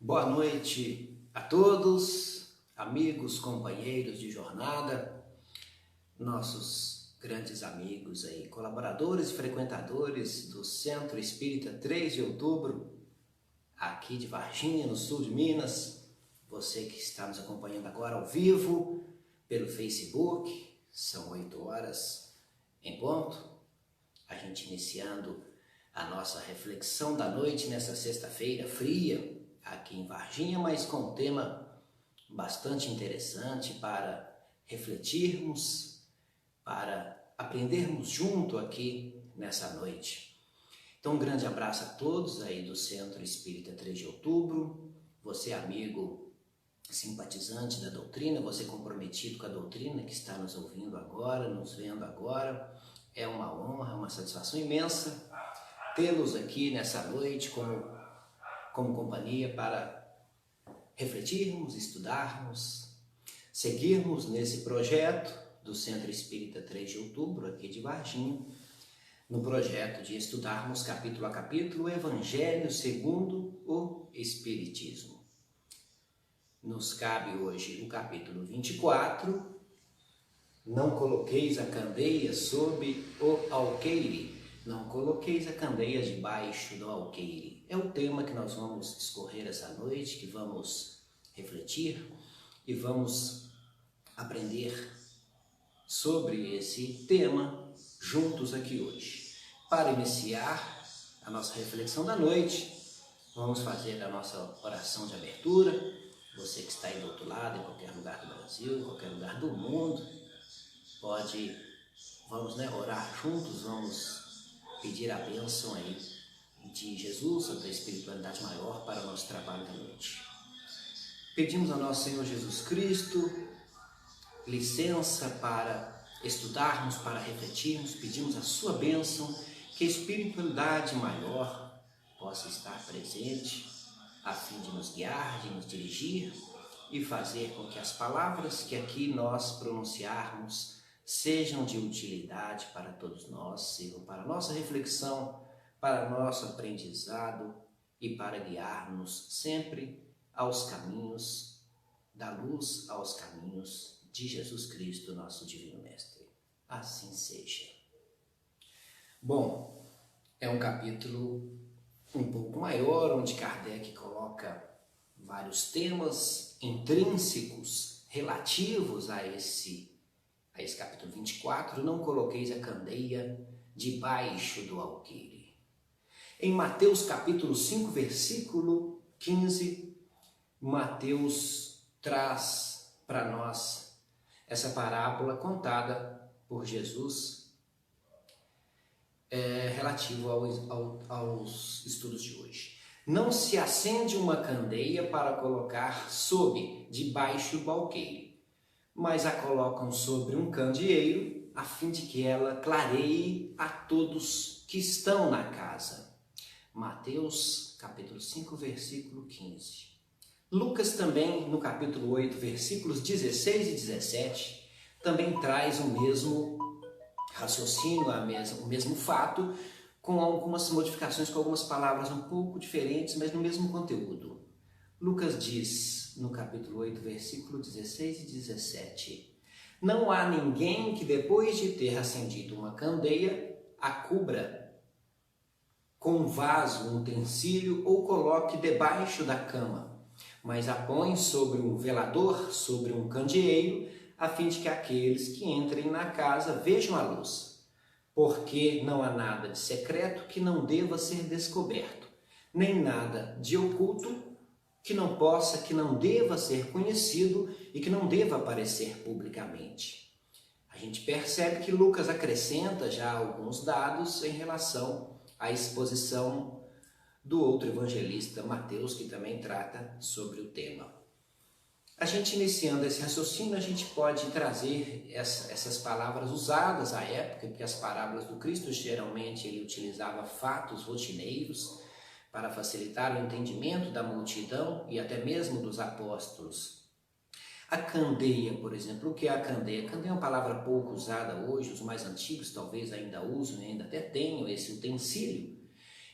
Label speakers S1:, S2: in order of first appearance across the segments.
S1: Boa noite a todos, amigos, companheiros de jornada, nossos grandes amigos aí, colaboradores e frequentadores do Centro Espírita 3 de Outubro, aqui de Varginha, no sul de Minas. Você que está nos acompanhando agora ao vivo pelo Facebook, são 8 horas em ponto, a gente iniciando a nossa reflexão da noite nessa sexta-feira fria, aqui em Varginha, mas com um tema bastante interessante para refletirmos, para aprendermos junto aqui nessa noite. Então, um grande abraço a todos aí do Centro Espírita 3 de Outubro, você amigo simpatizante da doutrina, você comprometido com a doutrina que está nos ouvindo agora, nos vendo agora. É uma honra, uma satisfação imensa tê-los aqui nessa noite como companhia para refletirmos, estudarmos, seguirmos nesse projeto do Centro Espírita 3 de Outubro, aqui de Varginha, no projeto de estudarmos capítulo a capítulo o Evangelho segundo o Espiritismo. Nos cabe hoje o capítulo 24, não coloqueis a candeia sob o alqueire. Não coloqueis a candeia debaixo do alqueire. É o tema que nós vamos discorrer essa noite, que vamos refletir e vamos aprender sobre esse tema juntos aqui hoje. Para iniciar a nossa reflexão da noite, vamos fazer a nossa oração de abertura. Você que está aí do outro lado, em qualquer lugar do Brasil, em qualquer lugar do mundo, vamos orar juntos, vamos pedir a bênção aí de Jesus, da espiritualidade maior, para o nosso trabalho da noite. Pedimos ao nosso Senhor Jesus Cristo licença para estudarmos, para refletirmos, pedimos a sua bênção, que a espiritualidade maior possa estar presente, a fim de nos guiar, de nos dirigir e fazer com que as palavras que aqui nós pronunciarmos sejam de utilidade para todos nós, sirvam para nossa reflexão, para nosso aprendizado e para guiar-nos sempre aos caminhos da luz, aos caminhos de Jesus Cristo, nosso Divino Mestre. Assim seja. Bom, é um capítulo um pouco maior, onde Kardec coloca vários temas intrínsecos relativos a esse capítulo 24, não coloqueis a candeia debaixo do alqueire. Em Mateus capítulo 5, versículo 15, Mateus traz para nós essa parábola contada por Jesus relativo aos estudos de hoje. Não se acende uma candeia para colocar debaixo do alqueire, mas a colocam sobre um candeeiro, a fim de que ela clareie a todos que estão na casa. Mateus, capítulo 5, versículo 15. Lucas também, no capítulo 8, versículos 16 e 17, também traz o mesmo raciocínio, o mesmo fato, com algumas modificações, com algumas palavras um pouco diferentes, mas no mesmo conteúdo. Lucas diz, no capítulo 8, versículo 16 e 17, não há ninguém que depois de ter acendido uma candeia, a cubra com um vaso, um utensílio ou coloque debaixo da cama, mas a põe sobre um velador, sobre um candeeiro, a fim de que aqueles que entrem na casa vejam a luz. Porque não há nada de secreto que não deva ser descoberto, nem nada de oculto que não deva ser conhecido e que não deva aparecer publicamente. A gente percebe que Lucas acrescenta já alguns dados em relação à exposição do outro evangelista, Mateus, que também trata sobre o tema. A gente iniciando esse raciocínio, a gente pode trazer essas palavras usadas à época, porque as parábolas do Cristo geralmente ele utilizava fatos rotineiros para facilitar o entendimento da multidão e até mesmo dos apóstolos. A candeia, por exemplo, o que é a candeia? A candeia é uma palavra pouco usada hoje, os mais antigos talvez ainda usem, ainda até tenham esse utensílio.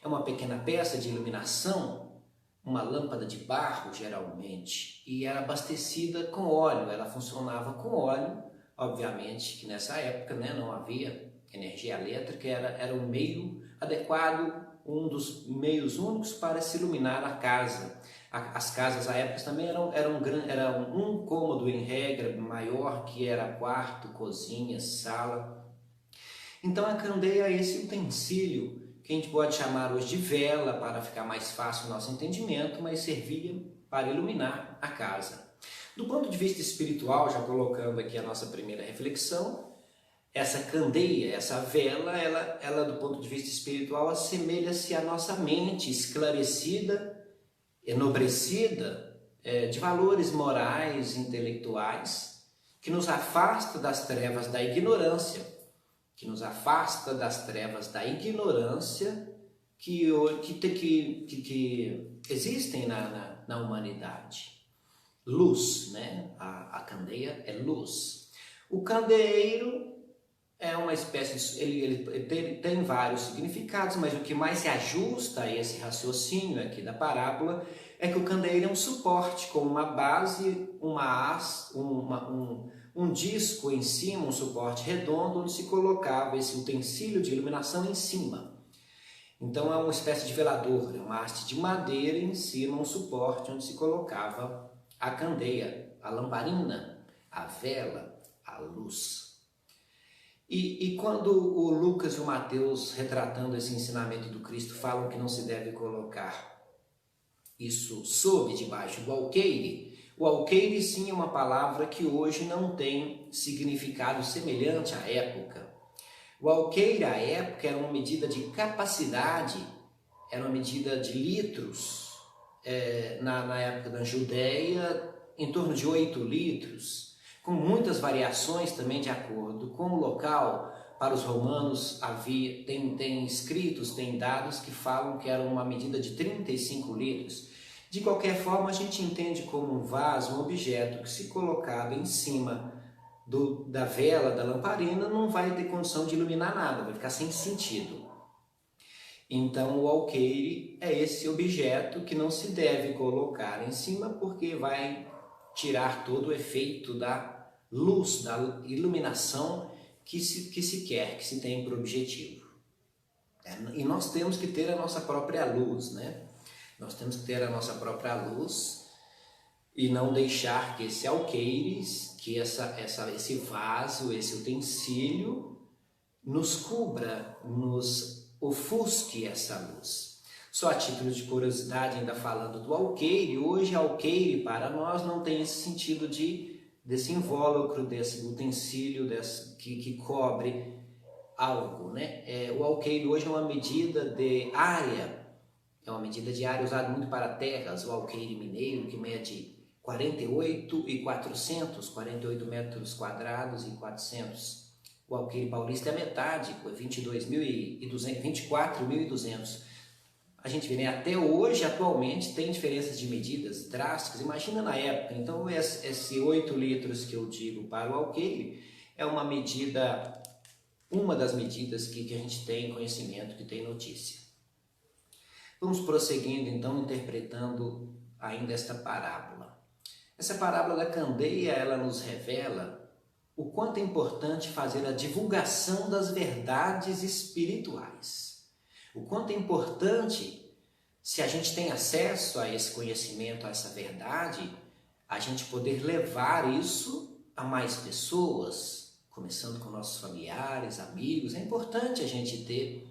S1: É uma pequena peça de iluminação uma lâmpada de barro, geralmente, e era abastecida com óleo, ela funcionava com óleo, obviamente que nessa época, né, não havia energia elétrica, era um meio adequado, um dos meios únicos para se iluminar a casa. As casas à época também eram um cômodo em regra maior, que era quarto, cozinha, sala. Então a candeia é esse utensílio que a gente pode chamar hoje de vela, para ficar mais fácil o nosso entendimento, mas servia para iluminar a casa. Do ponto de vista espiritual, já colocando aqui a nossa primeira reflexão, essa candeia, essa vela, ela do ponto de vista espiritual assemelha-se à nossa mente esclarecida, enobrecida, de valores morais, intelectuais, que nos afasta das trevas da ignorância, que existem na humanidade. Luz, né? A candeia é luz. O candeeiro é uma espécie, ele tem vários significados, mas o que mais se ajusta a esse raciocínio aqui da parábola é que o candeeiro é um suporte com uma base, um disco em cima, um suporte redondo, onde se colocava esse utensílio de iluminação em cima. Então é uma espécie de velador, é uma haste de madeira em cima, um suporte onde se colocava a candeia, a lamparina, a vela, a luz. E quando o Lucas e o Mateus, retratando esse ensinamento do Cristo, falam que não se deve colocar isso sob, debaixo do alqueire, o alqueire sim é uma palavra que hoje não tem significado semelhante à época. O alqueire à época era uma medida de capacidade, era uma medida de litros, na época da Judéia, em torno de 8 litros, com muitas variações também de acordo com o local. Para os romanos tem escritos, tem dados que falam que era uma medida de 35 litros. De qualquer forma, a gente entende como um vaso, um objeto que, se colocado em cima da vela, da lamparina, não vai ter condição de iluminar nada, vai ficar sem sentido. Então o alqueire é esse objeto que não se deve colocar em cima, porque vai tirar todo o efeito da luz, da iluminação que se quer, que se tem por objetivo. E nós temos que ter a nossa própria luz, né? Nós temos que ter a nossa própria luz e não deixar que esse alqueire, que esse vaso, esse utensílio nos cubra, nos ofusque essa luz. Só a título de curiosidade, ainda falando do alqueire, hoje alqueire para nós não tem esse sentido desse invólucro, desse utensílio que cobre algo, né? O alqueire hoje é uma medida de área, usada muito para terras, o alqueire mineiro, que mede 48 metros quadrados e 400. O alqueire paulista é metade, 24.200. A gente vê, né? Até hoje, atualmente, tem diferenças de medidas drásticas. Imagina na época. Então, esse 8 litros que eu digo para o alqueire é uma das medidas que a gente tem conhecimento, que tem notícia. Vamos prosseguindo, então, interpretando ainda esta parábola. Essa parábola da candeia, ela nos revela o quanto é importante fazer a divulgação das verdades espirituais. O quanto é importante, se a gente tem acesso a esse conhecimento, a essa verdade, a gente poder levar isso a mais pessoas, começando com nossos familiares, amigos. É importante a gente ter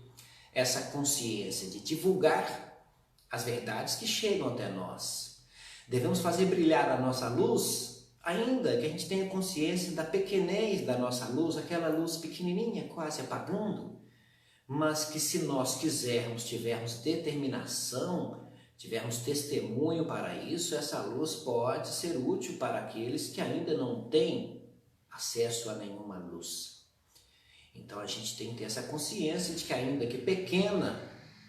S1: essa consciência de divulgar as verdades que chegam até nós. Devemos fazer brilhar a nossa luz, ainda que a gente tenha consciência da pequenez da nossa luz, aquela luz pequenininha, quase apagando, mas que, se nós quisermos, tivermos determinação, tivermos testemunho para isso, essa luz pode ser útil para aqueles que ainda não têm acesso a nenhuma luz. Então a gente tem que ter essa consciência de que, ainda que pequena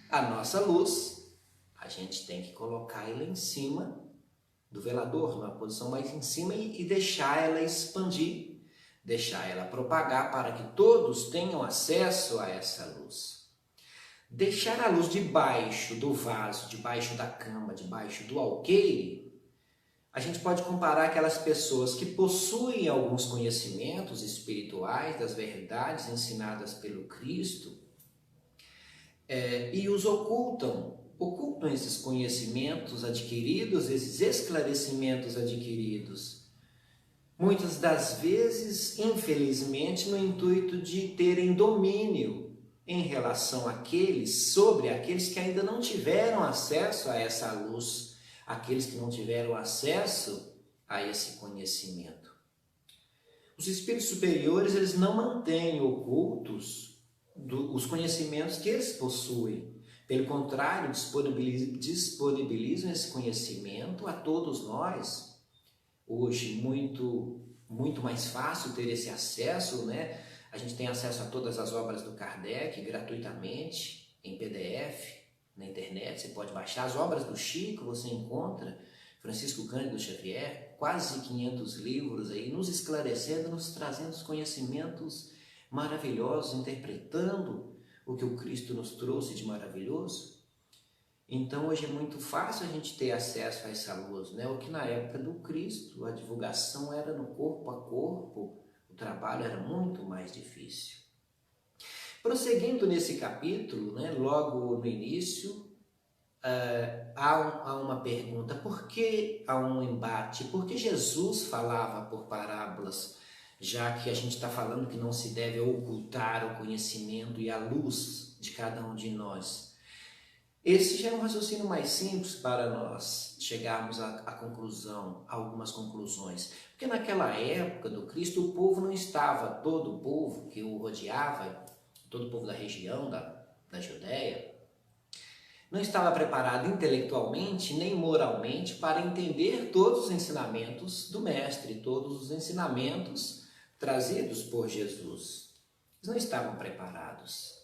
S1: a nossa luz, a gente tem que colocar ela em cima do velador, numa posição mais em cima, e deixar ela expandir, deixar ela propagar para que todos tenham acesso a essa luz. Deixar a luz debaixo do vaso, debaixo da cama, debaixo do alqueire, a gente pode comparar aquelas pessoas que possuem alguns conhecimentos espirituais das verdades ensinadas pelo Cristo e os ocultam esses conhecimentos adquiridos, esses esclarecimentos adquiridos, muitas das vezes, infelizmente, no intuito de terem domínio em relação sobre aqueles que ainda não tiveram acesso a essa luz, aqueles que não tiveram acesso a esse conhecimento. Os espíritos superiores, eles não mantêm ocultos os conhecimentos que eles possuem. Pelo contrário, disponibilizam esse conhecimento a todos nós. Hoje, muito mais fácil ter esse acesso, né? A gente tem acesso a todas as obras do Kardec gratuitamente, em PDF, na internet. Você pode baixar as obras do Chico, você encontra Francisco Cândido Xavier, quase 500 livros aí, nos esclarecendo, nos trazendo os conhecimentos maravilhosos, interpretando o que o Cristo nos trouxe de maravilhoso. Então hoje é muito fácil a gente ter acesso a essa luz, né? O que na época do Cristo a divulgação era no corpo a corpo, o trabalho era muito mais difícil. Prosseguindo nesse capítulo, né, logo no início, há uma pergunta: por que há um embate? Por que Jesus falava por parábolas, já que a gente está falando que não se deve ocultar o conhecimento e a luz de cada um de nós? Esse já é um raciocínio mais simples para nós chegarmos a algumas conclusões. Porque naquela época do Cristo, o povo não estava, todo o povo que o rodeava, todo o povo da região da Judéia, não estava preparado intelectualmente nem moralmente para entender todos os ensinamentos do Mestre, todos os ensinamentos trazidos por Jesus. Eles não estavam preparados.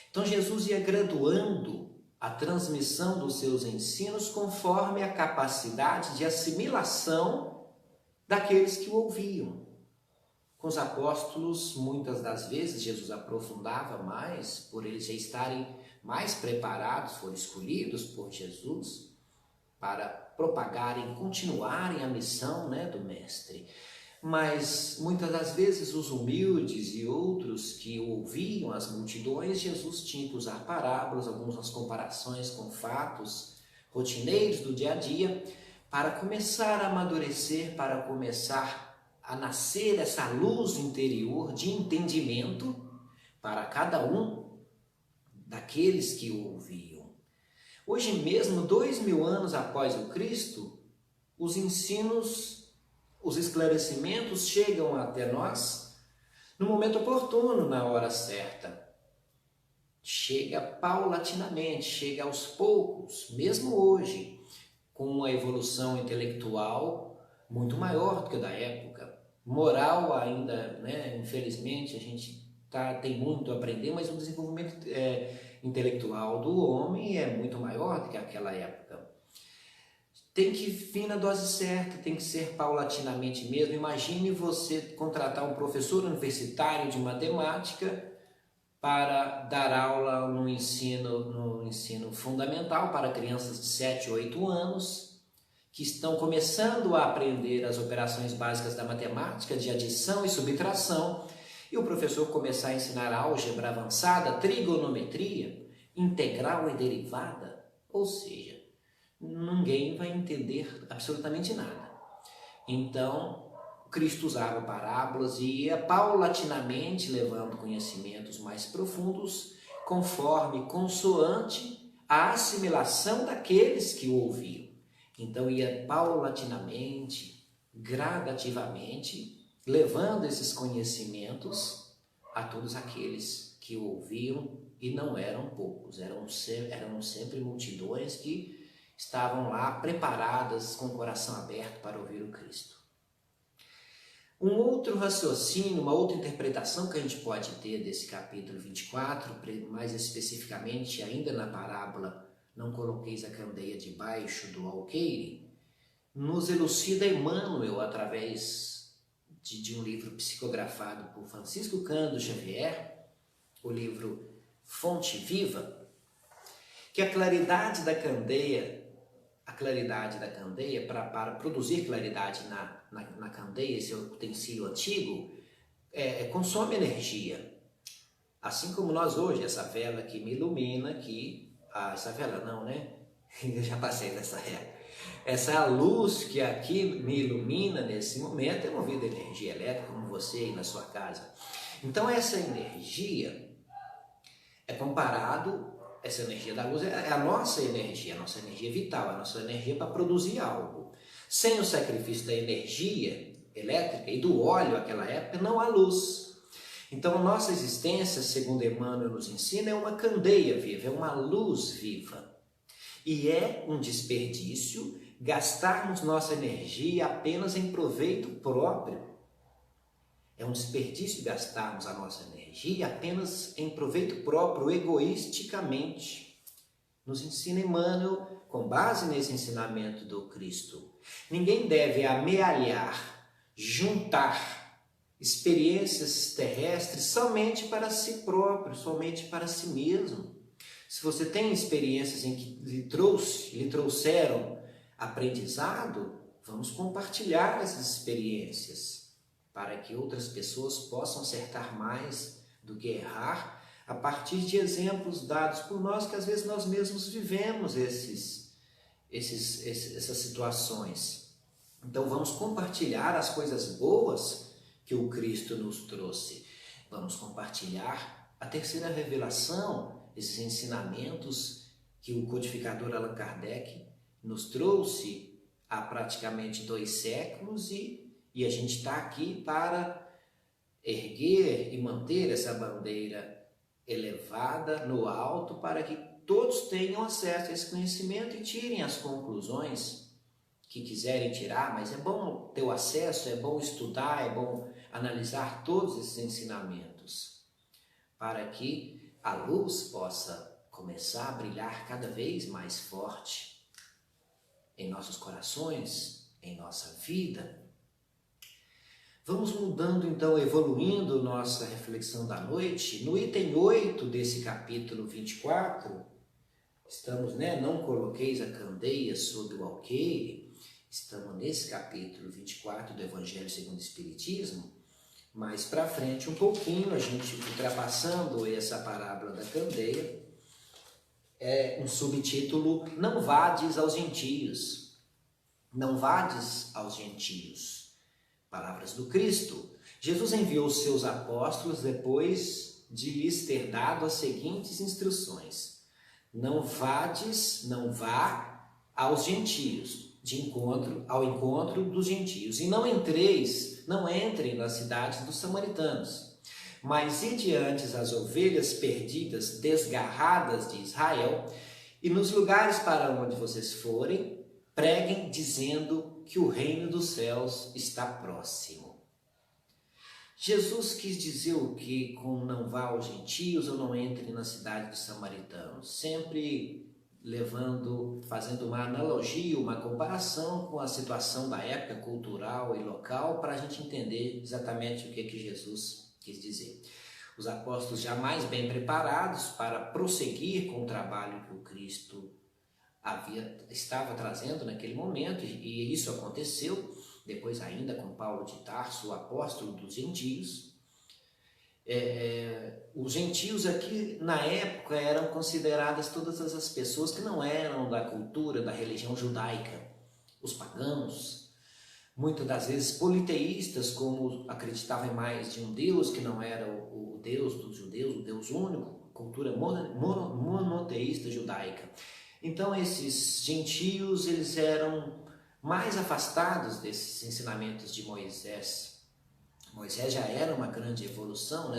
S1: Então Jesus ia graduando a transmissão dos seus ensinos conforme a capacidade de assimilação daqueles que o ouviam. Com os apóstolos, muitas das vezes, Jesus aprofundava mais, por eles já estarem mais preparados, foram escolhidos por Jesus para propagarem, continuarem a missão, né, do Mestre. Mas muitas das vezes os humildes e outros que ouviam as multidões, Jesus tinha que usar parábolas, algumas comparações com fatos rotineiros do dia a dia, para começar a amadurecer, para começar a nascer essa luz interior de entendimento para cada um daqueles que o ouviam. Hoje mesmo, 2000 anos após o Cristo, os ensinos, os esclarecimentos chegam até nós no momento oportuno, na hora certa. Chega paulatinamente, chega aos poucos, mesmo hoje, com uma evolução intelectual muito maior do que a da época. Moral ainda, né, infelizmente, a gente tem muito a aprender, mas o desenvolvimento intelectual do homem é muito maior do que aquela época. Tem que vir na dose certa, tem que ser paulatinamente mesmo. Imagine você contratar um professor universitário de matemática para dar aula no ensino fundamental para crianças de 7 ou 8 anos, que estão começando a aprender as operações básicas da matemática, de adição e subtração, e o professor começar a ensinar álgebra avançada, trigonometria, integral e derivada, ou seja, ninguém vai entender absolutamente nada. Então, Cristo usava parábolas e ia paulatinamente levando conhecimentos mais profundos, consoante a assimilação daqueles que o ouviam. Então, ia paulatinamente, gradativamente, levando esses conhecimentos a todos aqueles que o ouviam, e não eram poucos, eram sempre multidões que estavam lá preparadas com o coração aberto para ouvir o Cristo. Um outro raciocínio, uma outra interpretação que a gente pode ter desse capítulo 24, mais especificamente ainda na parábola "Não coloqueis a candeia debaixo do alqueire", nos elucida Emmanuel através de um livro psicografado por Francisco Cândido Xavier, o livro Fonte Viva, que a claridade da candeia para produzir claridade na candeia, esse utensílio antigo, consome energia. Assim como nós hoje, essa vela que me ilumina aqui, essa vela não, né? Eu já passei dessa época. Essa luz que aqui me ilumina nesse momento é movida a energia elétrica, como você aí na sua casa. Então essa energia essa energia da luz é a nossa energia vital, a nossa energia para produzir algo. Sem o sacrifício da energia elétrica e do óleo naquela época, não há luz. Então a nossa existência, segundo Emmanuel nos ensina, é uma candeia viva, é uma luz viva. E é um desperdício gastarmos nossa energia apenas em proveito próprio. É um desperdício gastarmos a nossa energia apenas em proveito próprio, egoisticamente. Nos ensina Emmanuel, com base nesse ensinamento do Cristo. Ninguém deve amealhar, juntar experiências terrestres somente para si próprio, somente para si mesmo. Se você tem experiências em que lhe trouxeram aprendizado, vamos compartilhar essas experiências para que outras pessoas possam acertar mais do que errar a partir de exemplos dados por nós, que às vezes nós mesmos vivemos essas situações. Então vamos compartilhar as coisas boas que o Cristo nos trouxe. Vamos compartilhar a terceira revelação, esses ensinamentos que o codificador Allan Kardec nos trouxe há praticamente 2 séculos e a gente está aqui para erguer e manter essa bandeira elevada no alto para que todos tenham acesso a esse conhecimento e tirem as conclusões que quiserem tirar, mas é bom ter o acesso, é bom estudar, é bom analisar todos esses ensinamentos para que a luz possa começar a brilhar cada vez mais forte em nossos corações, em nossa vida. Vamos mudando então, evoluindo nossa reflexão da noite. No item 8 desse capítulo 24, estamos, não coloqueis a candeia sob o alqueire, estamos nesse capítulo 24 do Evangelho segundo o Espiritismo. Mais para frente um pouquinho, a gente ultrapassando essa parábola da candeia, é um subtítulo: Não vades aos gentios. Não vades aos gentios. Palavras do Cristo. Jesus enviou os seus apóstolos depois de lhes ter dado as seguintes instruções: não vá aos gentios, ao encontro dos gentios, e não entrem nas cidades dos samaritanos, mas ide antes as ovelhas perdidas, desgarradas de Israel, e nos lugares para onde vocês forem, preguem dizendo que o reino dos céus está próximo. Jesus quis dizer o que com não vá aos gentios ou não entre na cidade dos samaritanos? Sempre fazendo uma analogia, uma comparação com a situação da época cultural e local, para a gente entender exatamente o que Jesus quis dizer. Os apóstolos já mais bem preparados para prosseguir com o trabalho que o Cristo estava trazendo naquele momento, e isso aconteceu depois ainda com Paulo de Tarso, o apóstolo dos gentios. Os gentios aqui na época eram consideradas todas as pessoas que não eram da cultura, da religião judaica, os pagãos, muitas das vezes politeístas, como acreditavam mais de um Deus que não era o Deus dos judeus, o Deus único, cultura monoteísta judaica. Então esses gentios, eles eram mais afastados desses ensinamentos de Moisés. Moisés já era uma grande evolução,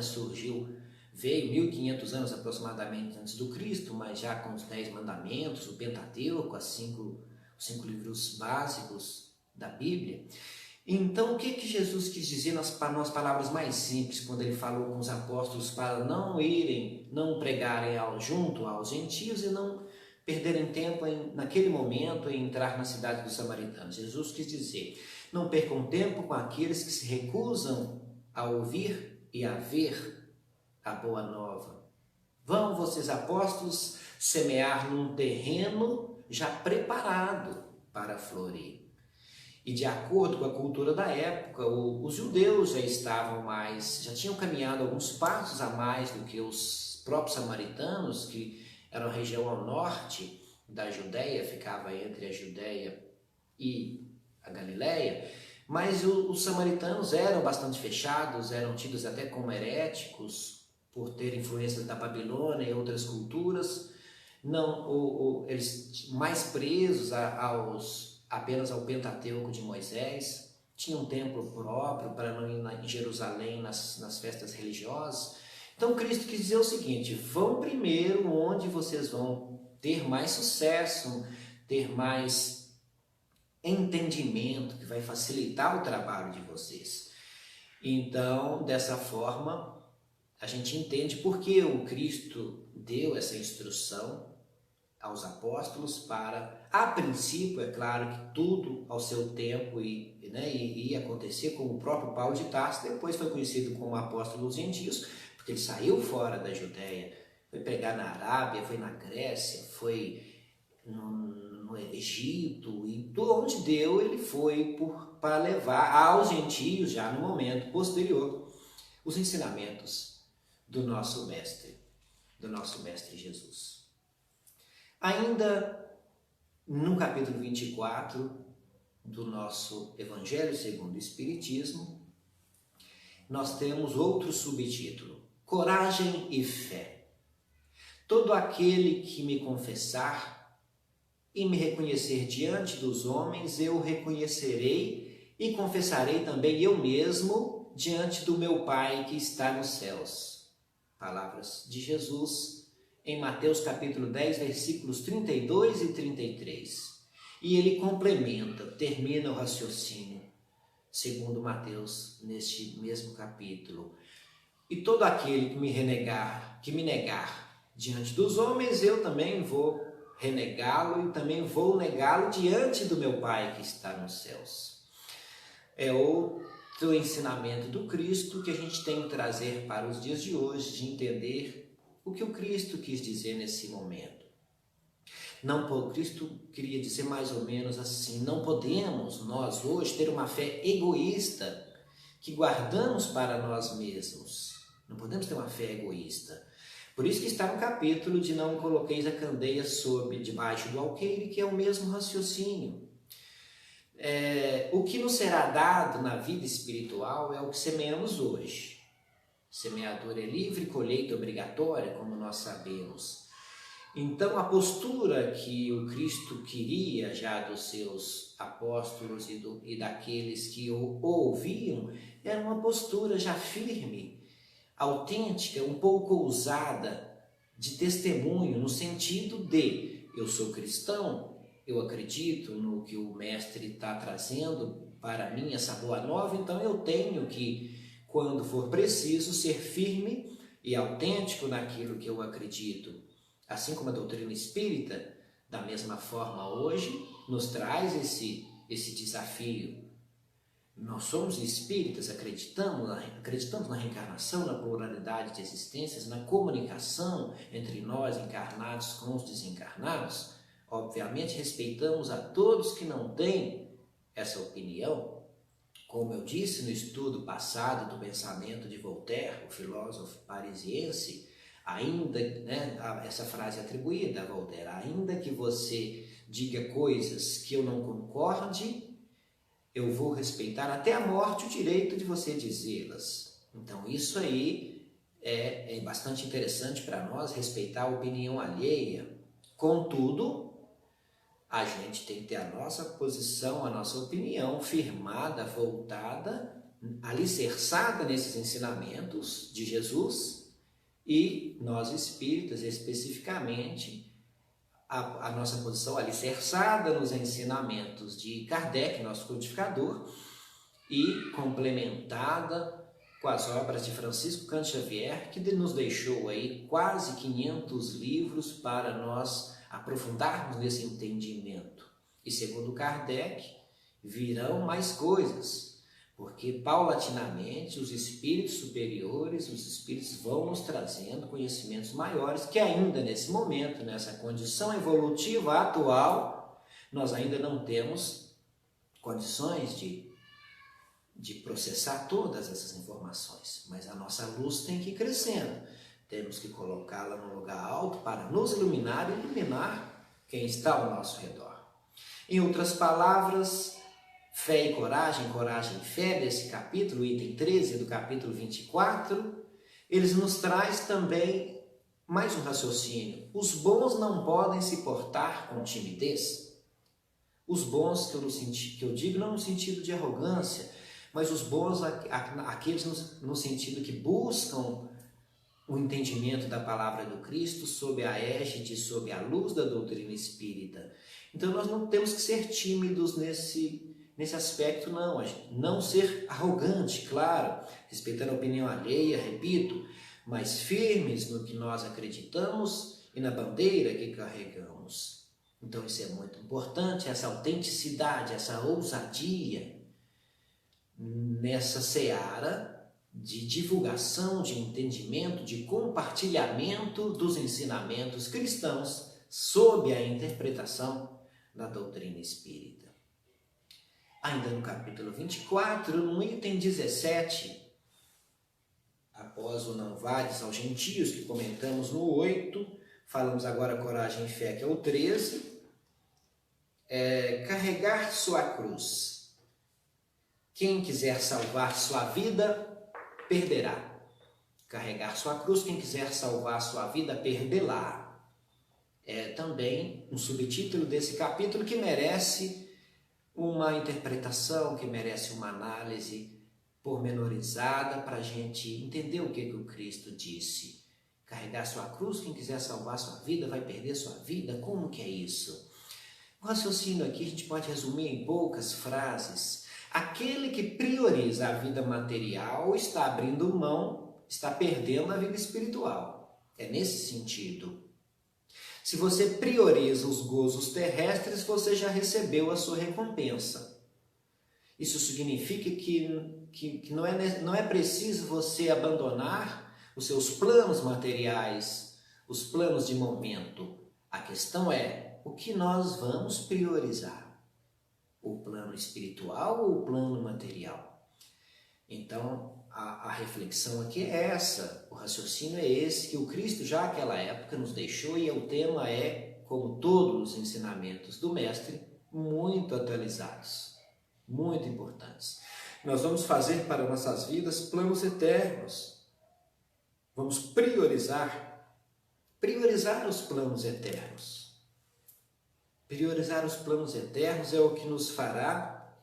S1: veio 1500 anos aproximadamente antes do Cristo, mas já com os 10 mandamentos, o Pentateuco, os cinco livros básicos da Bíblia. Então, o que Jesus quis dizer nas palavras mais simples, quando ele falou com os apóstolos para não pregarem junto aos gentios e não perderem tempo naquele momento em entrar na cidade dos samaritanos? Jesus quis dizer: não percam tempo com aqueles que se recusam a ouvir e a ver a boa nova. Vão, vocês apóstolos, semear num terreno já preparado para florir. E de acordo com a cultura da época, os judeus já tinham caminhado alguns passos a mais do que os próprios samaritanos, que eram a região ao norte da Judéia, ficava entre a Judéia e a Galileia, mas os samaritanos eram bastante fechados, eram tidos até como heréticos, por ter influências da Babilônia e outras culturas, eles mais presos apenas ao Pentateuco de Moisés, tinham um templo próprio para não ir em Jerusalém nas festas religiosas. Então Cristo quis dizer o seguinte: vão primeiro onde vocês vão ter mais sucesso, ter mais entendimento, que vai facilitar o trabalho de vocês. Então, dessa forma, a gente entende por que o Cristo deu essa instrução aos apóstolos para, a princípio, é claro que tudo ao seu tempo ia acontecer, como o próprio Paulo de Tarso depois foi conhecido como apóstolo dos gentios, porque ele saiu fora da Judéia, foi pregar na Arábia, foi na Grécia, foi no Egito, e onde deu ele foi para levar aos gentios, já no momento posterior, os ensinamentos do nosso mestre Jesus. Ainda no capítulo 24 do nosso Evangelho segundo o Espiritismo, nós temos outro subtítulo: Coragem e Fé. Todo aquele que me confessar e me reconhecer diante dos homens, eu reconhecerei e confessarei também eu mesmo diante do meu Pai que está nos céus. Palavras de Jesus em Mateus capítulo 10, versículos 32 e 33. E ele complementa, termina o raciocínio, segundo Mateus, neste mesmo capítulo. E todo aquele que me negar diante dos homens, eu também vou renegá-lo e também vou negá-lo diante do meu Pai que está nos céus. É outro ensinamento do Cristo que a gente tem que trazer para os dias de hoje, de entender o que o Cristo quis dizer nesse momento. O Cristo queria dizer mais ou menos assim: não podemos nós hoje ter uma fé egoísta que guardamos para nós mesmos. Não podemos ter uma fé egoísta. Por isso que está no capítulo de não coloqueis a candeia debaixo do alqueire, que é o mesmo raciocínio. O que nos será dado na vida espiritual é o que semeamos hoje. Semeadura é livre, colheita obrigatória, como nós sabemos. Então, a postura que o Cristo queria já dos seus apóstolos e daqueles que o ouviam, era uma postura já firme, autêntica, um pouco ousada, de testemunho, no sentido de: eu sou cristão, eu acredito no que o Mestre está trazendo para mim, essa boa nova, então eu tenho que, quando for preciso, ser firme e autêntico naquilo que eu acredito. Assim como a doutrina espírita, da mesma forma hoje, nos traz esse desafio. Nós somos espíritas, acreditamos na reencarnação, na pluralidade de existências, na comunicação entre nós encarnados com os desencarnados. Obviamente respeitamos a todos que não têm essa opinião. Como eu disse no estudo passado do pensamento de Voltaire, o filósofo parisiense, essa frase atribuída a Voltaire: ainda que você diga coisas que eu não concorde, eu vou respeitar até a morte o direito de você dizê-las. Então isso aí é bastante interessante para nós, respeitar a opinião alheia. Contudo, a gente tem que ter a nossa posição, a nossa opinião firmada, voltada, alicerçada nesses ensinamentos de Jesus, e nós espíritas, especificamente, a nossa posição alicerçada nos ensinamentos de Kardec, nosso codificador, e complementada com as obras de Francisco Cândido Xavier, que nos deixou aí quase 500 livros para nós aprofundarmos nesse entendimento. E segundo Kardec, virão mais coisas, Porque paulatinamente os espíritos superiores, os espíritos vão nos trazendo conhecimentos maiores que ainda nesse momento, nessa condição evolutiva atual, nós ainda não temos condições de processar todas essas informações. Mas a nossa luz tem que ir crescendo. Temos que colocá-la num lugar alto para nos iluminar e iluminar quem está ao nosso redor. Em outras palavras, fé e coragem, coragem e fé, desse capítulo, item 13 do capítulo 24, eles nos traz também mais um raciocínio. Os bons não podem se portar com timidez. Os bons, que eu digo não no sentido de arrogância, mas os bons, aqueles no sentido que buscam o entendimento da palavra do Cristo sob a égide, sob a luz da doutrina espírita. Então nós não temos que ser tímidos nesse aspecto, não. Não ser arrogante, claro, respeitando a opinião alheia, repito, mas firmes no que nós acreditamos e na bandeira que carregamos. Então isso é muito importante, essa autenticidade, essa ousadia nessa seara de divulgação, de entendimento, de compartilhamento dos ensinamentos cristãos sob a interpretação da doutrina espírita. Ainda no capítulo 24, no item 17, após o não vades aos gentios, que comentamos no 8, falamos agora coragem e fé, que é o 13, carregar sua cruz. Quem quiser salvar sua vida, perderá. Carregar sua cruz, quem quiser salvar sua vida, perdê-la. É também um subtítulo desse capítulo que merece uma interpretação, que merece uma análise pormenorizada para a gente entender o que o Cristo disse. Carregar sua cruz, quem quiser salvar sua vida, vai perder sua vida. Como que é isso? O raciocínio aqui a gente pode resumir em poucas frases. Aquele que prioriza a vida material está abrindo mão, está perdendo a vida espiritual. É nesse sentido. Se você prioriza os gozos terrestres, você já recebeu a sua recompensa. Isso significa que não é preciso você abandonar os seus planos materiais, os planos de momento. A questão é o que nós vamos priorizar. O plano espiritual ou o plano material? Então, a reflexão aqui é essa, o raciocínio é esse, que o Cristo já naquela época nos deixou, e o tema é, como todos os ensinamentos do Mestre, muito atualizados, muito importantes. Nós vamos fazer para nossas vidas planos eternos. Vamos priorizar os planos eternos. Priorizar os planos eternos é o que nos fará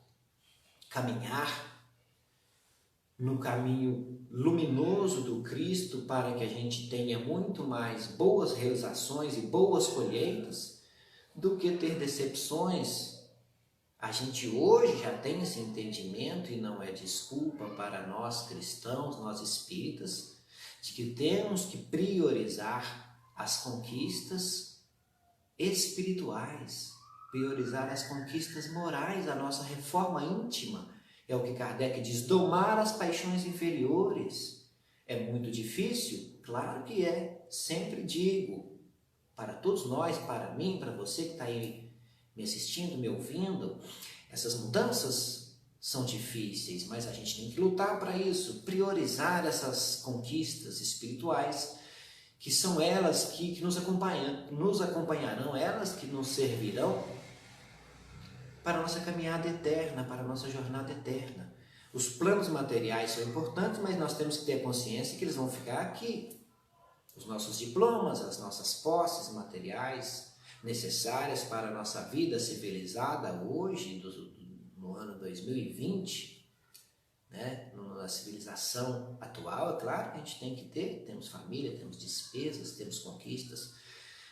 S1: caminhar no caminho luminoso do Cristo para que a gente tenha muito mais boas realizações e boas colheitas do que ter decepções. A gente hoje já tem esse entendimento e não é desculpa para nós cristãos, nós espíritas, de que temos que priorizar as conquistas espirituais, priorizar as conquistas morais, a nossa reforma íntima. É o que Kardec diz, domar as paixões inferiores. É muito difícil? Claro que é. Sempre digo, para todos nós, para mim, para você que está aí me assistindo, me ouvindo, essas mudanças são difíceis, mas a gente tem que lutar para isso, priorizar essas conquistas espirituais, que são elas que nos acompanharão, elas que nos servirão para a nossa caminhada eterna, para a nossa jornada eterna. Os planos materiais são importantes, mas nós temos que ter consciência que eles vão ficar aqui. Os nossos diplomas, as nossas posses materiais necessárias para a nossa vida civilizada hoje, no ano 2020, né? Na civilização atual, é claro que a gente tem que ter, temos família, temos despesas, temos conquistas,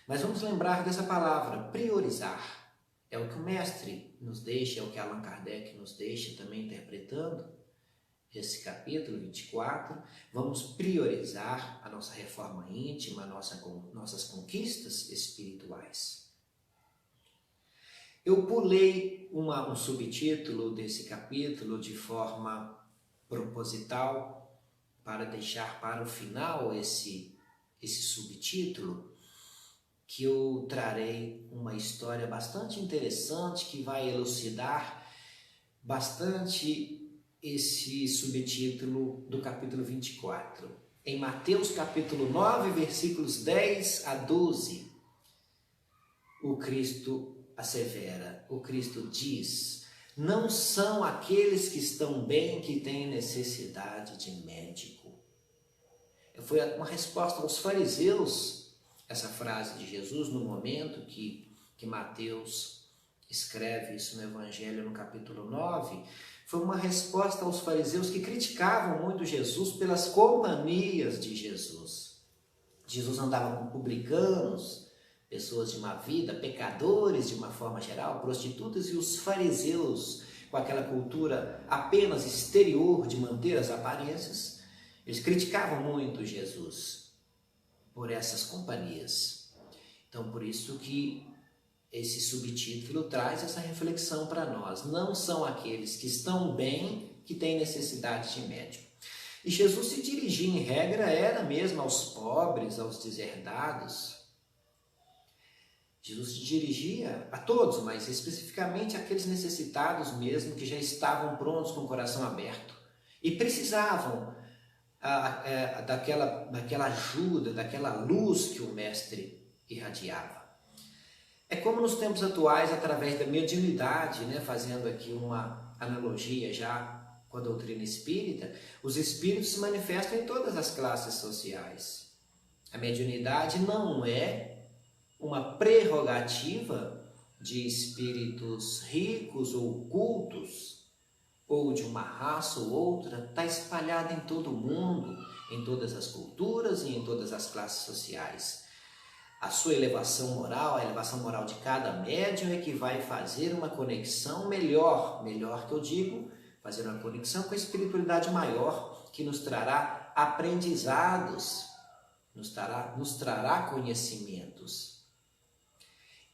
S1: mas vamos lembrar dessa palavra, priorizar. É o que o Mestre nos deixa, é o que Allan Kardec nos deixa também interpretando esse capítulo 24. Vamos priorizar a nossa reforma íntima, nossas conquistas espirituais. Eu pulei um subtítulo desse capítulo de forma proposital para deixar para o final esse subtítulo, que eu trarei uma história bastante interessante que vai elucidar bastante esse subtítulo do capítulo 24. Em Mateus capítulo 9, versículos 10 a 12, o Cristo assevera, o Cristo diz: não são aqueles que estão bem que têm necessidade de médico. Foi uma resposta aos fariseus, essa frase de Jesus, no momento que Mateus escreve isso no Evangelho, no capítulo 9, foi uma resposta aos fariseus que criticavam muito Jesus pelas companhias de Jesus. Jesus andava com publicanos, pessoas de má vida, pecadores de uma forma geral, prostitutas, e os fariseus, com aquela cultura apenas exterior de manter as aparências, eles criticavam muito Jesus por essas companhias. Então, por isso que esse subtítulo traz essa reflexão para nós. Não são aqueles que estão bem que têm necessidade de médico. E Jesus se dirigia, em regra, era mesmo aos pobres, aos deserdados. Jesus se dirigia a todos, mas especificamente àqueles necessitados mesmo, que já estavam prontos com o coração aberto e precisavam daquela ajuda, daquela luz que o Mestre irradiava. É como nos tempos atuais, através da mediunidade, fazendo aqui uma analogia já com a doutrina espírita, os espíritos se manifestam em todas as classes sociais. A mediunidade não é uma prerrogativa de espíritos ricos ou cultos, ou de uma raça ou outra, está espalhada em todo o mundo, em todas as culturas e em todas as classes sociais. A sua elevação moral, a elevação moral de cada médium é que vai fazer uma conexão melhor que eu digo, fazer uma conexão com a espiritualidade maior, que nos trará aprendizados, nos trará conhecimentos.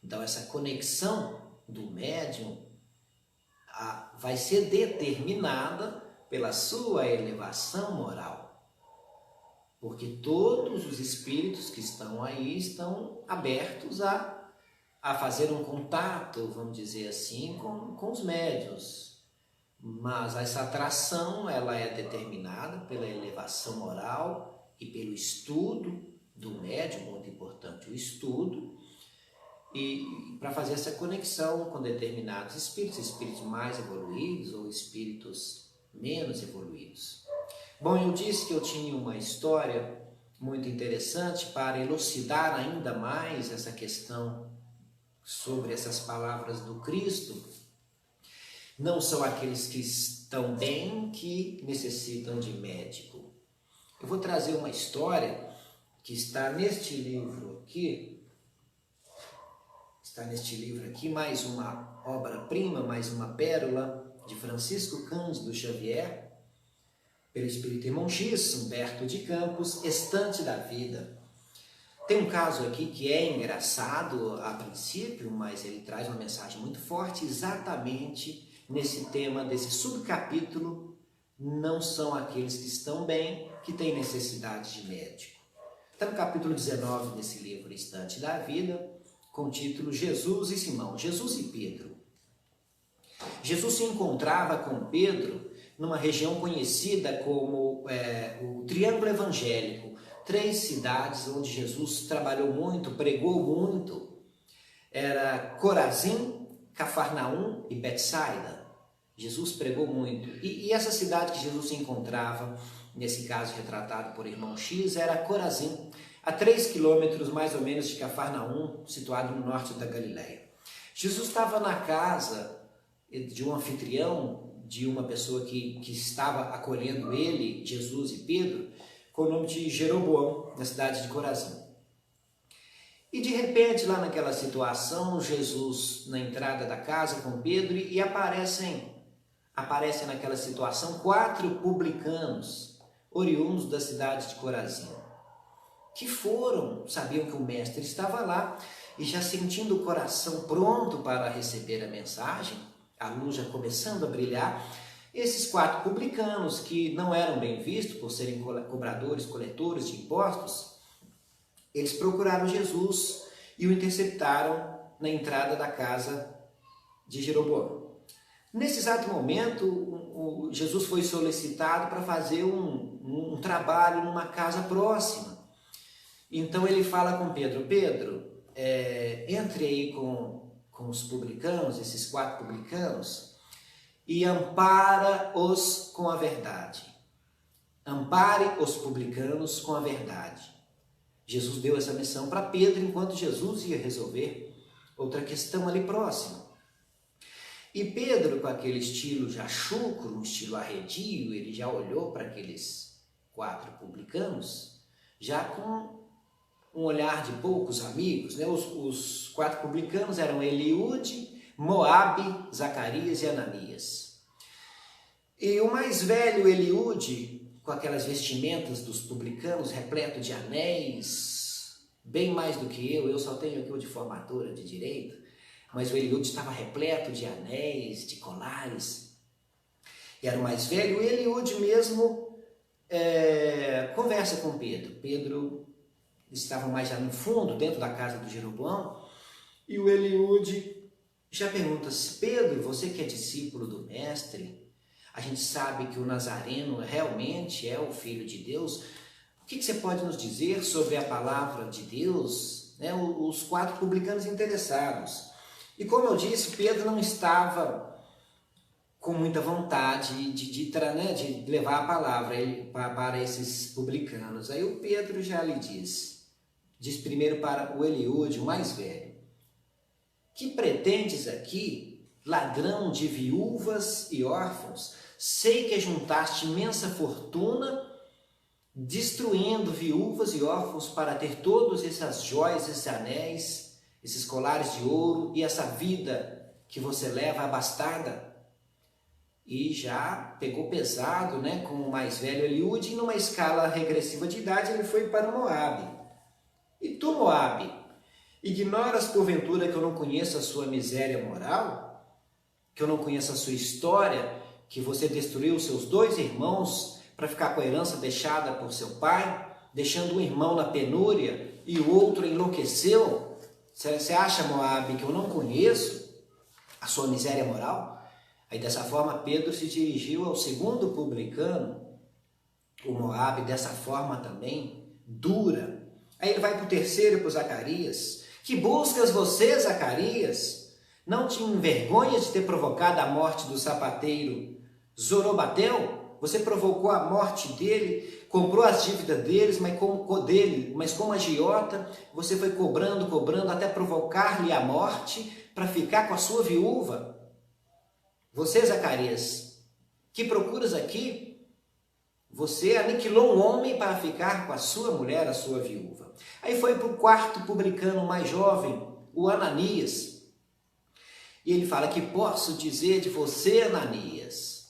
S1: Então, essa conexão do médium vai ser determinada pela sua elevação moral. Porque todos os espíritos que estão aí estão abertos a fazer um contato, vamos dizer assim, com os médiuns. Mas essa atração, ela é determinada pela elevação moral e pelo estudo do médium, muito importante o estudo, e para fazer essa conexão com determinados espíritos mais evoluídos ou espíritos menos evoluídos. Bom, eu disse que eu tinha uma história muito interessante para elucidar ainda mais essa questão sobre essas palavras do Cristo. Não são aqueles que estão bem que necessitam de médico. Eu vou trazer uma história que está neste livro aqui. Está neste livro aqui mais uma obra-prima, mais uma pérola de Francisco Cândido Xavier, pelo Espírito Irmão X, Humberto de Campos, Estante da Vida. Tem um caso aqui que é engraçado a princípio, mas ele traz uma mensagem muito forte exatamente nesse tema desse subcapítulo: não são aqueles que estão bem que têm necessidade de médico. Está no capítulo 19 desse livro, Estante da Vida, com o título Jesus e Simão, Jesus e Pedro. Jesus se encontrava com Pedro numa região conhecida como o Triângulo Evangélico, 3 cidades onde Jesus trabalhou muito, pregou muito. Era Corazim, Cafarnaum e Betsaida. Jesus pregou muito. E essa cidade que Jesus se encontrava, nesse caso retratado por Irmão X, era Corazim, a 3 quilômetros mais ou menos de Cafarnaum, situado no norte da Galileia. Jesus estava na casa de um anfitrião, de uma pessoa que estava acolhendo ele, Jesus e Pedro, com o nome de Jeroboão, na cidade de Corazim. E de repente, lá naquela situação, Jesus na entrada da casa com Pedro, e aparecem naquela situação 4 publicanos, oriundos da cidade de Corazim, que sabiam que o mestre estava lá, e já sentindo o coração pronto para receber a mensagem, a luz já começando a brilhar, esses 4 publicanos, que não eram bem vistos por serem cobradores, coletores de impostos, eles procuraram Jesus e o interceptaram na entrada da casa de Jeroboão. Nesse exato momento, Jesus foi solicitado para fazer um trabalho numa casa próxima. Então ele fala com Pedro: Pedro, entre aí com os publicanos, esses 4 publicanos, e ampara-os com a verdade. Ampare os publicanos com a verdade. Jesus deu essa missão para Pedro, enquanto Jesus ia resolver outra questão ali próxima. E Pedro, com aquele estilo já chucro, um estilo arredio, ele já olhou para aqueles 4 publicanos, já com um olhar de poucos amigos, né? Os 4 publicanos eram Eliúde, Moabe, Zacarias e Ananias. E o mais velho, Eliúde, com aquelas vestimentas dos publicanos, repleto de anéis, bem mais do que eu só tenho aqui o de formatura de direito, mas o Eliúde estava repleto de anéis, de colares, e era o mais velho. O Eliúde mesmo conversa com Pedro. Pedro estava mais já no fundo, dentro da casa do Jeroboão, e o Eliúde já pergunta-se: Pedro, você que é discípulo do mestre, a gente sabe que o Nazareno realmente é o Filho de Deus, o que você pode nos dizer sobre a palavra de Deus? Né? Os 4 publicanos interessados. E como eu disse, Pedro não estava com muita vontade de levar a palavra para esses publicanos. Aí o Pedro já lhe diz primeiro para o Eliúde, o mais velho: que pretendes aqui, ladrão de viúvas e órfãos? Sei que juntaste imensa fortuna, destruindo viúvas e órfãos para ter todas essas joias, esses anéis, esses colares de ouro e essa vida que você leva abastada. E já pegou pesado, né, com o mais velho Eliúde, e numa escala regressiva de idade ele foi para Moabe. E tu, Moabe, ignoras porventura que eu não conheço a sua miséria moral? Que eu não conheço a sua história? Que você destruiu seus 2 irmãos para ficar com a herança deixada por seu pai, deixando um irmão na penúria e o outro enlouqueceu? Você acha, Moabe, que eu não conheço a sua miséria moral? Aí dessa forma Pedro se dirigiu ao segundo publicano, o Moabe, dessa forma também dura. Aí ele vai para o terceiro, para o Zacarias: que buscas você, Zacarias? Não te envergonhas de ter provocado a morte do sapateiro Zorobatel? Você provocou a morte dele, comprou as dívidas mas como agiota, você foi cobrando, até provocar-lhe a morte para ficar com a sua viúva. Você, Zacarias, que procuras aqui? Você aniquilou um homem para ficar com a sua mulher, a sua viúva. Aí foi para o 4º publicano mais jovem, o Ananias. E ele fala: que posso dizer de você, Ananias?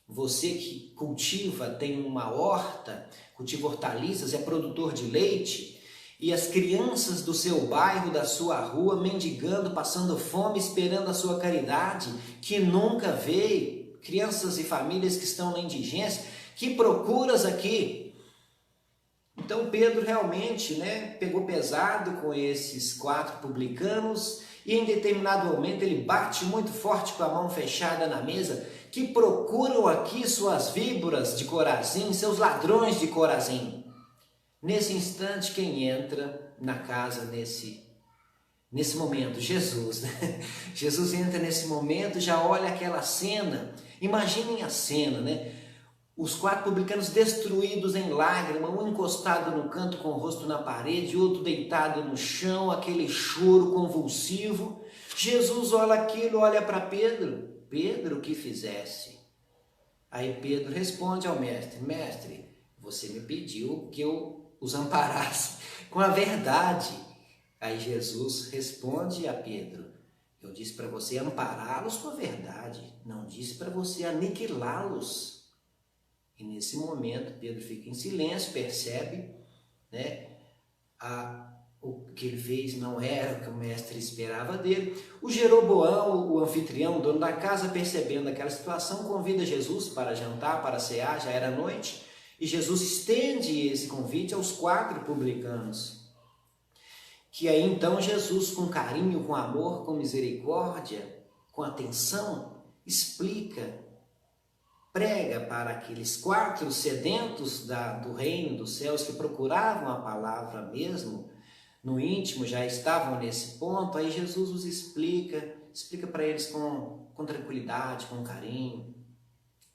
S1: Você que cultiva, tem uma horta, cultiva hortaliças, é produtor de leite, e as crianças do seu bairro, da sua rua, mendigando, passando fome, esperando a sua caridade, que nunca veio, crianças e famílias que estão na indigência, que procuras aqui? Então Pedro realmente, né, pegou pesado com esses 4 publicanos, e em determinado momento ele bate muito forte com a mão fechada na mesa: que procuram aqui suas víboras de Corazim, seus ladrões de Corazim? Nesse instante, quem entra na casa nesse momento? Jesus, né? Jesus entra nesse momento, já olha aquela cena. Imaginem a cena, né? Os 4 publicanos destruídos em lágrimas, um encostado no canto com o rosto na parede, outro deitado no chão, aquele choro convulsivo. Jesus olha aquilo, olha para Pedro: Pedro, o que fizeste? Aí Pedro responde ao mestre: mestre, você me pediu que eu os amparasse com a verdade. Aí Jesus responde a Pedro: eu disse para você ampará-los com a verdade, não disse para você aniquilá-los. E nesse momento Pedro fica em silêncio, percebe, né, o que ele fez não era o que o mestre esperava dele. O Jeroboão, o anfitrião, o dono da casa, percebendo aquela situação, convida Jesus para jantar, para cear, já era noite, e Jesus estende esse convite aos 4 publicanos. Que aí então Jesus, com carinho, com amor, com misericórdia, com atenção, explica, prega para aqueles 4 sedentos do reino dos céus que procuravam a palavra mesmo, no íntimo já estavam nesse ponto. Aí Jesus os explica para eles com tranquilidade, com carinho.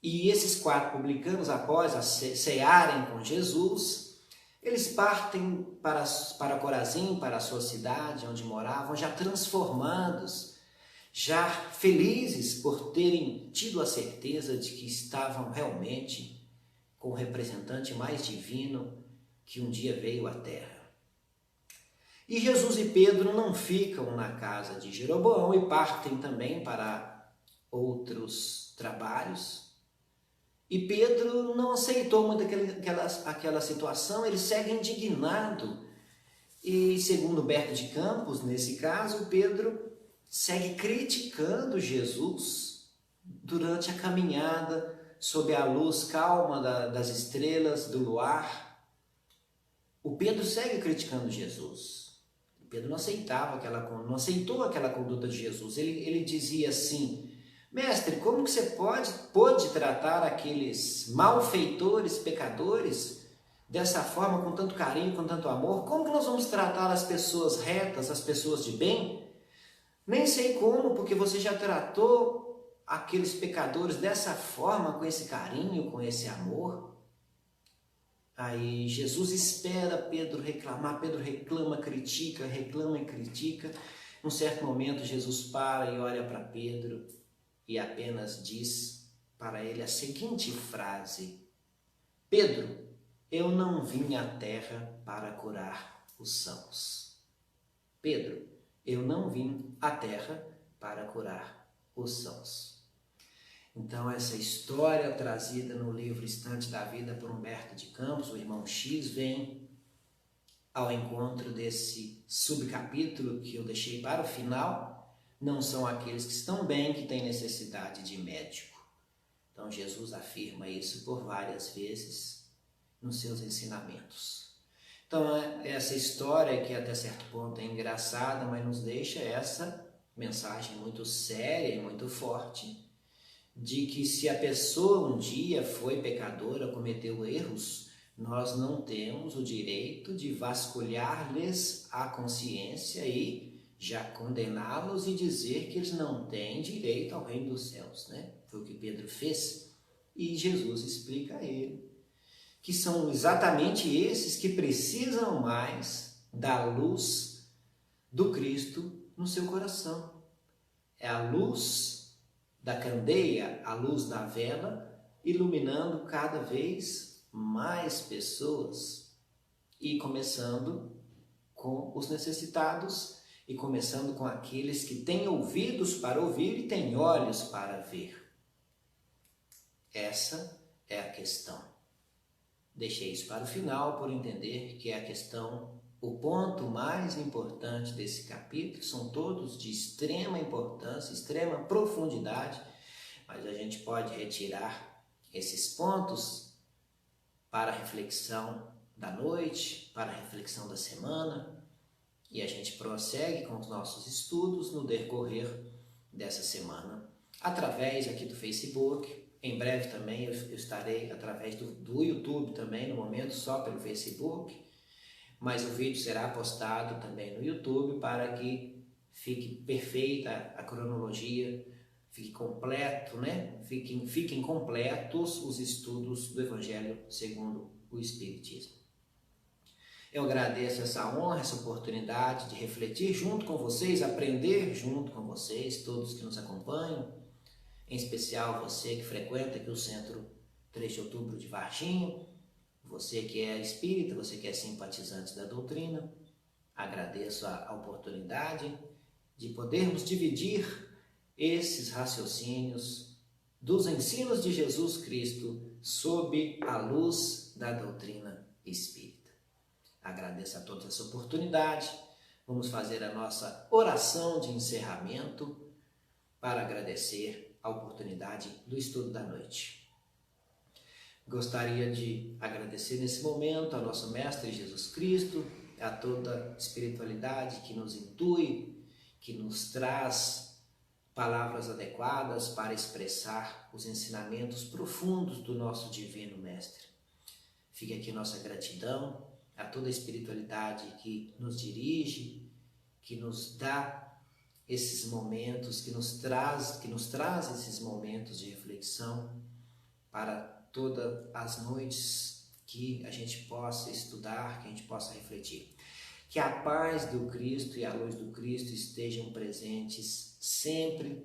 S1: E esses 4 publicanos, após cearem com Jesus, eles partem para Corazim, para a sua cidade, onde moravam, já transformados, já felizes por terem tido a certeza de que estavam realmente com o representante mais divino que um dia veio à terra. E Jesus e Pedro não ficam na casa de Jeroboão e partem também para outros trabalhos. E Pedro não aceitou muito aquela situação, ele segue indignado. E segundo Humberto de Campos, nesse caso, Pedro segue criticando Jesus durante a caminhada sob a luz calma das estrelas, do luar. O Pedro segue criticando Jesus. Pedro não aceitou aquela conduta de Jesus. Ele dizia assim: mestre, como que você pode tratar aqueles malfeitores, pecadores, dessa forma, com tanto carinho, com tanto amor? Como que nós vamos tratar as pessoas retas, as pessoas de bem? Nem sei como, porque você já tratou aqueles pecadores dessa forma, com esse carinho, com esse amor. Aí Jesus espera Pedro reclamar, Pedro reclama, critica, reclama e critica. Num certo momento Jesus para e olha para Pedro e apenas diz para ele a seguinte frase: Pedro, eu não vim à terra para curar os sãos. Pedro, eu não vim à terra para curar os sãos. Então, essa história trazida no livro Estante da Vida por Humberto de Campos, o irmão X, vem ao encontro desse subcapítulo que eu deixei para o final. Não são aqueles que estão bem que têm necessidade de médico. Então, Jesus afirma isso por várias vezes nos seus ensinamentos. Então, essa história, que até certo ponto é engraçada, mas nos deixa essa mensagem muito séria e muito forte, de que se a pessoa um dia foi pecadora, cometeu erros, nós não temos o direito de vasculhar-lhes a consciência e já condená-los e dizer que eles não têm direito ao reino dos céus, né? Foi o que Pedro fez. E Jesus explica a ele que são exatamente esses que precisam mais da luz do Cristo no seu coração. É a luz da candeia, a luz da vela, iluminando cada vez mais pessoas, e começando com os necessitados, e começando com aqueles que têm ouvidos para ouvir e têm olhos para ver. Essa é a questão. Deixei isso para o final por entender que é a questão, o ponto mais importante desse capítulo. São todos de extrema importância, extrema profundidade, mas a gente pode retirar esses pontos para a reflexão da noite, para a reflexão da semana, e a gente prossegue com os nossos estudos no decorrer dessa semana, através aqui do Facebook. Em breve também eu estarei através do YouTube também, no momento só pelo Facebook, mas o vídeo será postado também no YouTube para que fique perfeita a cronologia, fique completo, né? Fiquem completos os estudos do Evangelho segundo o Espiritismo. Eu agradeço essa honra, essa oportunidade de refletir junto com vocês, aprender junto com vocês, todos que nos acompanham, em especial você que frequenta aqui o Centro 3 de Outubro de Varginha, você que é espírita, você que é simpatizante da doutrina. Agradeço a oportunidade de podermos dividir esses raciocínios dos ensinos de Jesus Cristo sob a luz da doutrina espírita. Agradeço a todos essa oportunidade. Vamos fazer a nossa oração de encerramento para agradecer a oportunidade do estudo da noite. Gostaria de agradecer nesse momento ao nosso Mestre Jesus Cristo, a toda a espiritualidade que nos intui, que nos traz palavras adequadas para expressar os ensinamentos profundos do nosso Divino Mestre. Fica aqui nossa gratidão a toda a espiritualidade que nos dirige, que nos dá esses momentos, que nos traz esses momentos de reflexão para todas as noites que a gente possa estudar, que a gente possa refletir. Que a paz do Cristo e a luz do Cristo estejam presentes sempre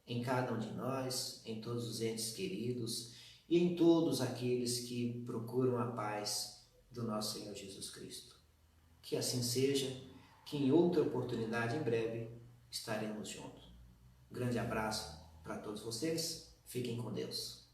S1: em cada um de nós, em todos os entes queridos e em todos aqueles que procuram a paz do nosso Senhor Jesus Cristo. Que assim seja, que em outra oportunidade, em breve, estaremos juntos. Um grande abraço para todos vocês, fiquem com Deus.